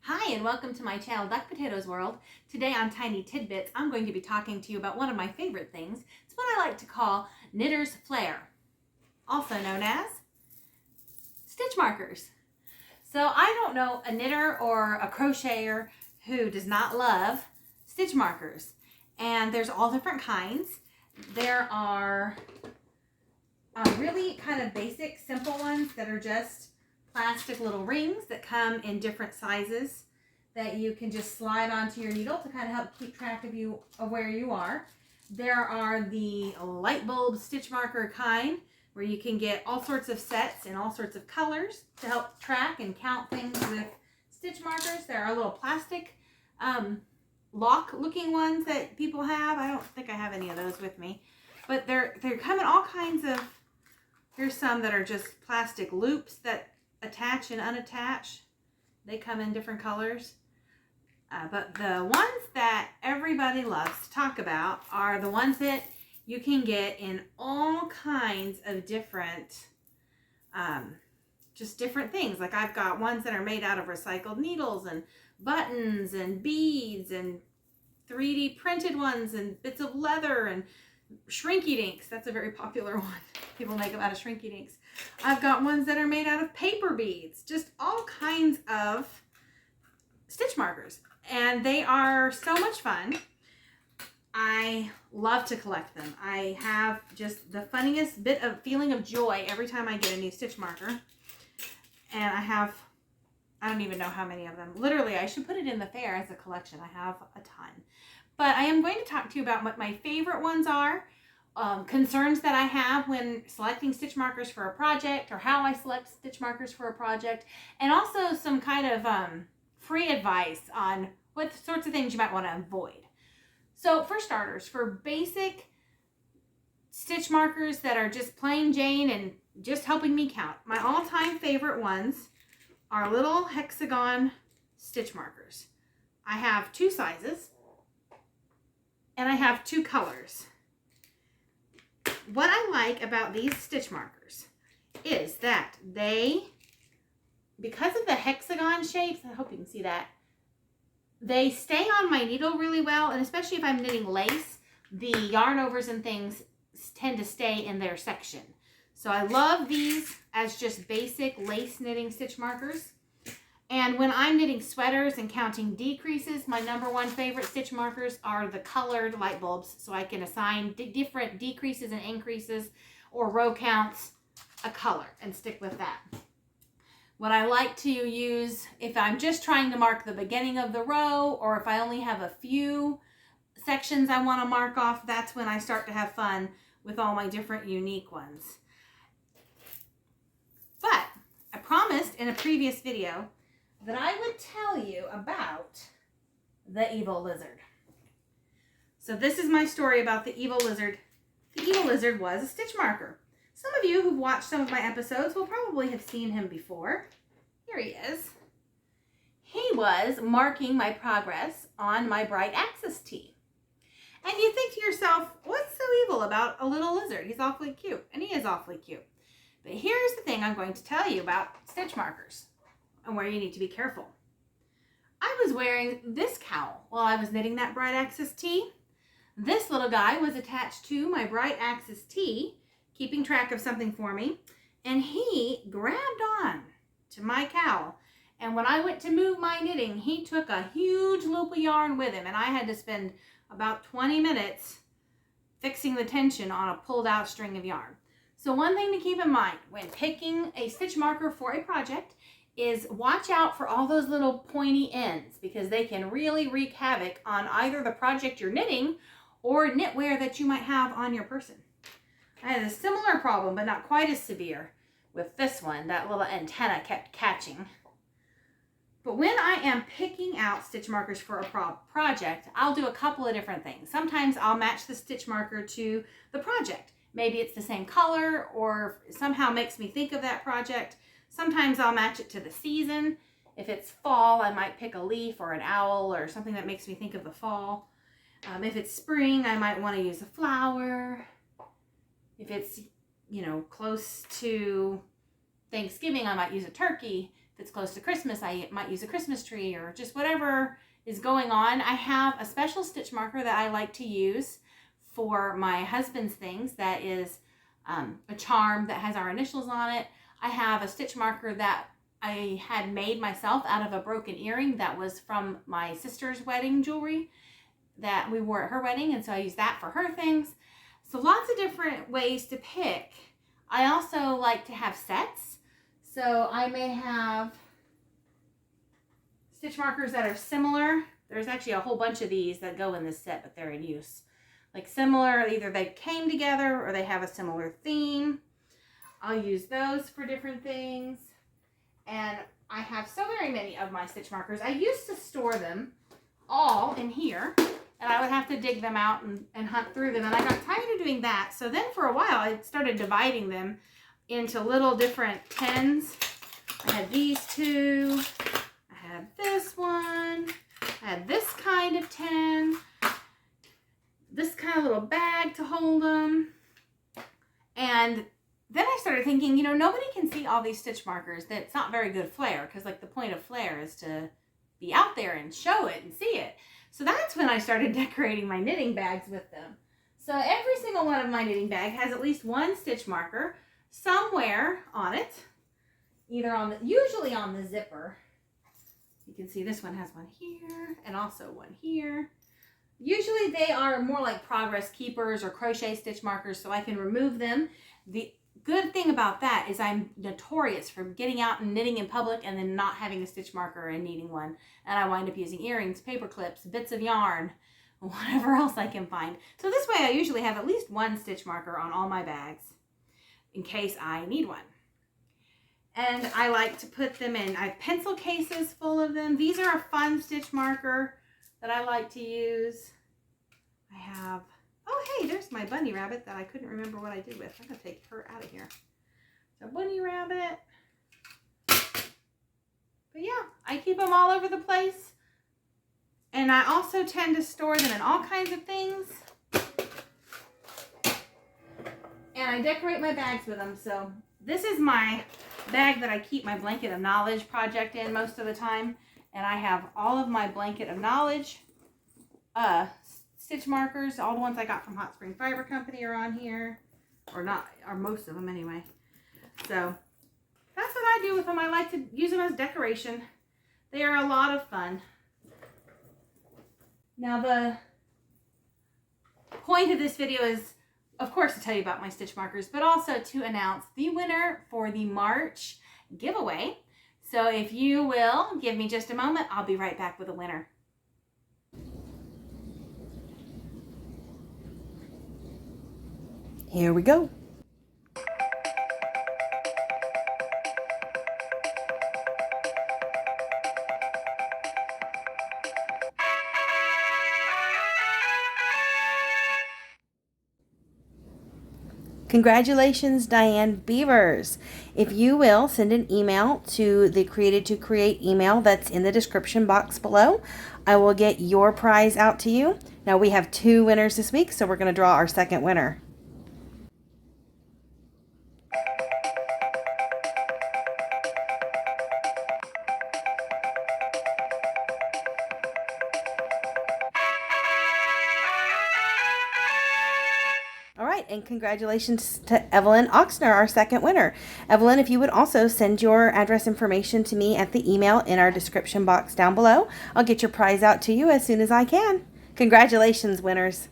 Hi and welcome to my channel Duckpotatoe's World. Today on Tiny Tidbits I'm going to be talking to you about one of my favorite things. It's what I like to call knitter's flair, also known as stitch markers. So I don't know a knitter or a crocheter who does not love stitch markers, and there's all different kinds. There are really kind of basic simple ones that are just plastic little rings that come in different sizes that you can just slide onto your needle to kind of help keep track of where you are. There are the light bulb stitch marker kind where you can get all sorts of sets in all sorts of colors to help track and count things with stitch markers. There are little plastic lock looking ones that people have. I don't think I have any of those with me, but they're come in all kinds of. Here's some that are just plastic loops that attach and unattach. They come in different colors. But the ones that everybody loves to talk about are the ones that you can get in all kinds of different, just different things. Like I've got ones that are made out of recycled needles and buttons and beads, and 3D printed ones and bits of leather and shrinky dinks. That's a very popular one. People make them out of shrinky dinks. I've got ones that are made out of paper beads. Just all kinds of stitch markers. And they are so much fun. I love to collect them. I have just the funniest bit of feeling of joy every time I get a new stitch marker. And I don't even know how many of them. Literally, I should put it in the fair as a collection. I have a ton. But I am going to talk to you about what my favorite ones are, concerns that I have when selecting stitch markers for a project, or how I select stitch markers for a project, and also some kind of free advice on what sorts of things you might want to avoid. So for starters, for basic stitch markers that are just plain Jane and just helping me count, my all-time favorite ones are little hexagon stitch markers. I have two sizes. And I have two colors. What I like about these stitch markers is that they, because of the hexagon shapes, I hope you can see that, they stay on my needle really well, and especially if I'm knitting lace, the yarn overs and things tend to stay in their section. So I love these as just basic lace knitting stitch markers. And when I'm knitting sweaters and counting decreases, my number one favorite stitch markers are the colored light bulbs, so I can assign different decreases and increases or row counts a color and stick with that. What I like to use if I'm just trying to mark the beginning of the row, or if I only have a few sections I want to mark off, that's when I start to have fun with all my different unique ones. But I promised in a previous video that I would tell you about the evil lizard. So this is my story about the evil lizard. The evil lizard was a stitch marker. Some of you who've watched some of my episodes will probably have seen him before. Here he is. He was marking my progress on my bright axis tee. And you think to yourself, what's so evil about a little lizard? He's awfully cute, and he is awfully cute. But here's the thing I'm going to tell you about stitch markers and where you need to be careful. I was wearing this cowl while I was knitting that bright axis tee. This little guy was attached to my bright axis tee, keeping track of something for me, and he grabbed on to my cowl. And when I went to move my knitting, he took a huge loop of yarn with him, and I had to spend about 20 minutes fixing the tension on a pulled out string of yarn. So one thing to keep in mind when picking a stitch marker for a project is watch out for all those little pointy ends, because they can really wreak havoc on either the project you're knitting or knitwear that you might have on your person. I had a similar problem, but not quite as severe with this one. That little antenna kept catching. But when I am picking out stitch markers for a project, I'll do a couple of different things. Sometimes I'll match the stitch marker to the project. Maybe it's the same color or somehow makes me think of that project. Sometimes I'll match it to the season. If it's fall, I might pick a leaf or an owl or something that makes me think of the fall. If it's spring, I might want to use a flower. If it's, close to Thanksgiving, I might use a turkey. If it's close to Christmas, I might use a Christmas tree or just whatever is going on. I have a special stitch marker that I like to use for my husband's things. That is a charm that has our initials on it. I have a stitch marker that I had made myself out of a broken earring that was from my sister's wedding jewelry that we wore at her wedding, and so I use that for her things. So lots of different ways to pick. I also like to have sets. So I may have stitch markers that are similar. There's actually a whole bunch of these that go in this set, but they're in use. Like similar, either they came together or they have a similar theme. I'll use those for different things. And I have so very many of my stitch markers. I used to store them all in here, and I would have to dig them out and hunt through them. And I got tired of doing that. So then for a while, I started dividing them into little different pens. I had these two. I had this one. I had this kind of 10. This kind of little bag to hold them. And then I started thinking, you know, nobody can see all these stitch markers. That's not very good flair, because like the point of flair is to be out there and show it and see it. So that's when I started decorating my knitting bags with them. So every single one of my knitting bag has at least one stitch marker somewhere on it, either on the, usually on the zipper. You can see this one has one here and also one here. Usually they are more like progress keepers or crochet stitch markers, so I can remove them. The good thing about that is I'm notorious for getting out and knitting in public and then not having a stitch marker and needing one. And I wind up using earrings, paper clips, bits of yarn, whatever else I can find. So this way I usually have at least one stitch marker on all my bags in case I need one. And I like to put them in, I have pencil cases full of them. These are a fun stitch marker that I like to use. I have, oh hey, there's my bunny rabbit that I couldn't remember what I did with. I'm gonna take her out of here. So bunny rabbit. But yeah, I keep them all over the place. And I also tend to store them in all kinds of things. And I decorate my bags with them. So this is my bag that I keep my Blanket of Knowledge project in most of the time. And I have all of my Blanket of Knowledge stitch markers. All the ones I got from Hot Spring Fiber Company are on here. Or not, or most of them anyway. So that's what I do with them. I like to use them as decoration. They are a lot of fun. Now the point of this video is, of course, to tell you about my stitch markers, but also to announce the winner for the March giveaway. So if you will give me just a moment, I'll be right back with a winner. Here we go. Congratulations, Diane Beavers. If you will, send an email to the Created to Create email that's in the description box below. I will get your prize out to you. Now we have 2 winners this week, so we're going to draw our second winner. All right, and congratulations to Evelyn Oxner, our second winner. Evelyn, if you would also send your address information to me at the email in our description box down below, I'll get your prize out to you as soon as I can. Congratulations, winners.